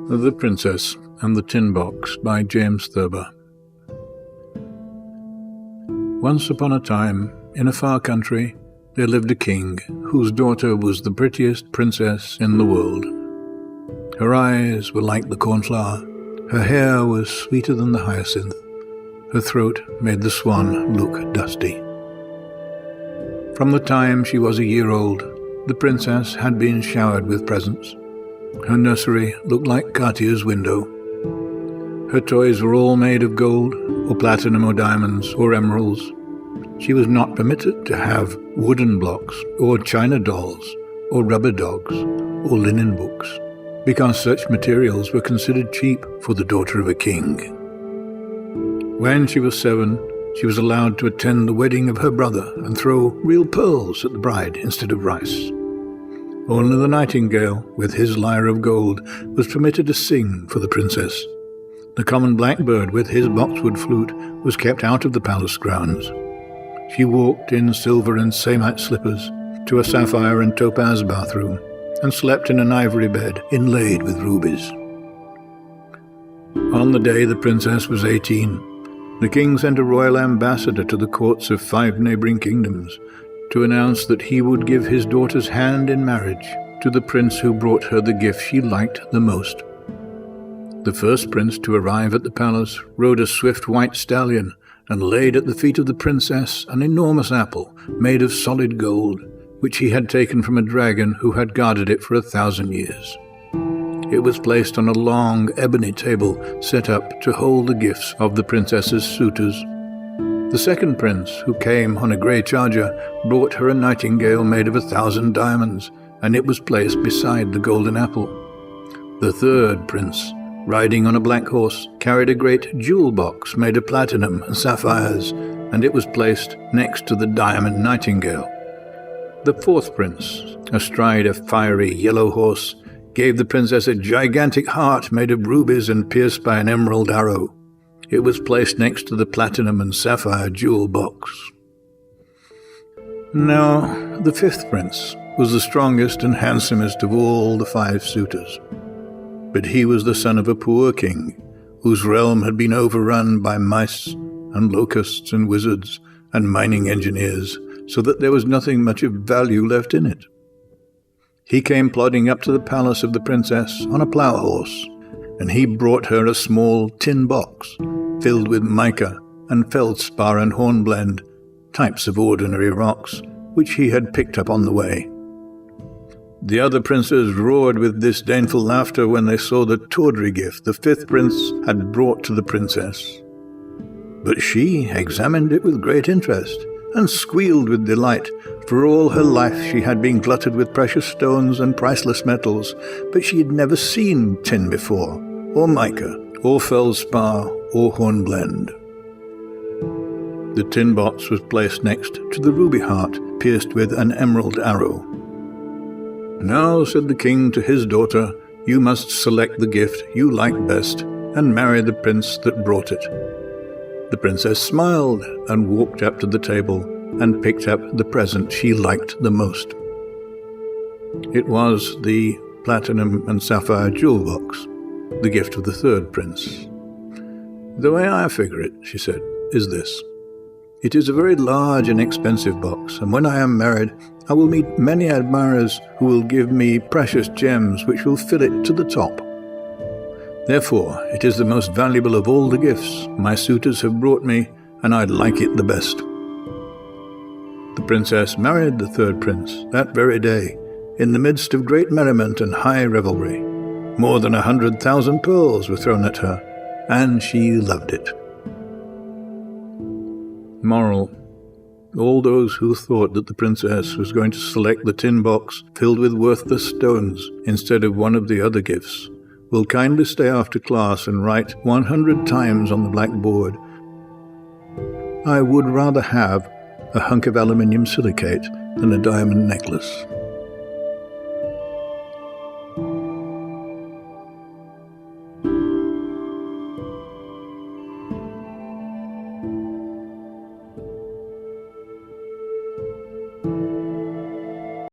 The Princess and the Tin Box by James Thurber. Once upon a time, in a far country, there lived a king whose daughter was the prettiest princess in the world. Her eyes were like the cornflower, her hair was sweeter than the hyacinth, her throat made the swan look dusty. From the time she was a year old, the princess had been showered with presents. Her nursery looked like Cartier's window. Her toys were all made of gold, or platinum, or diamonds, or emeralds. She was not permitted to have wooden blocks, or china dolls, or rubber dogs, or linen books, because such materials were considered cheap for the daughter of a king. When she was 7, she was allowed to attend the wedding of her brother and throw real pearls at the bride instead of rice. Only the nightingale, with his lyre of gold, was permitted to sing for the princess. The common blackbird, with his boxwood flute, was kept out of the palace grounds. She walked in silver and samite slippers to a sapphire and topaz bathroom, and slept in an ivory bed inlaid with rubies. On the day the princess was 18, the king sent a royal ambassador to the courts of 5 neighboring kingdoms to announce that he would give his daughter's hand in marriage to the prince who brought her the gift she liked the most. The first prince to arrive at the palace rode a swift white stallion and laid at the feet of the princess an enormous apple made of solid gold, which he had taken from a dragon who had guarded it for 1,000 years. It was placed on a long ebony table set up to hold the gifts of the princess's suitors. The second prince, who came on a grey charger, brought her a nightingale made of 1,000 diamonds, and it was placed beside the golden apple. The third prince, riding on a black horse, carried a great jewel box made of platinum and sapphires, and it was placed next to the diamond nightingale. The fourth prince, astride a fiery yellow horse, gave the princess a gigantic heart made of rubies and pierced by an emerald arrow. It was placed next to the platinum and sapphire jewel box. Now, the fifth prince was the strongest and handsomest of all the 5 suitors. But he was the son of a poor king, whose realm had been overrun by mice and locusts and wizards and mining engineers, so that there was nothing much of value left in it. He came plodding up to the palace of the princess on a plough horse, and he brought her a small tin box filled with mica and feldspar and hornblende, types of ordinary rocks, which he had picked up on the way. The other princes roared with disdainful laughter when they saw the tawdry gift the fifth prince had brought to the princess. But she examined it with great interest and squealed with delight, for all her life she had been glutted with precious stones and priceless metals, but she had never seen tin before, or mica, or feldspar, or hornblende. The tin box was placed next to the ruby heart pierced with an emerald arrow. "Now," said the king to his daughter, "you must select the gift you like best and marry the prince that brought it." The princess smiled and walked up to the table and picked up the present she liked the most. It was the platinum and sapphire jewel box, the gift of the third prince. "The way I figure it," she said, "is this. It is a very large and expensive box, and when I am married, I will meet many admirers who will give me precious gems which will fill it to the top. Therefore, it is the most valuable of all the gifts my suitors have brought me, and I like it the best." The princess married the third prince that very day, in the midst of great merriment and high revelry. More than 100,000 pearls were thrown at her, and she loved it. Moral: all those who thought that the princess was going to select the tin box filled with worthless stones instead of one of the other gifts will kindly stay after class and write 100 times on the blackboard, "I would rather have a hunk of aluminium silicate than a diamond necklace."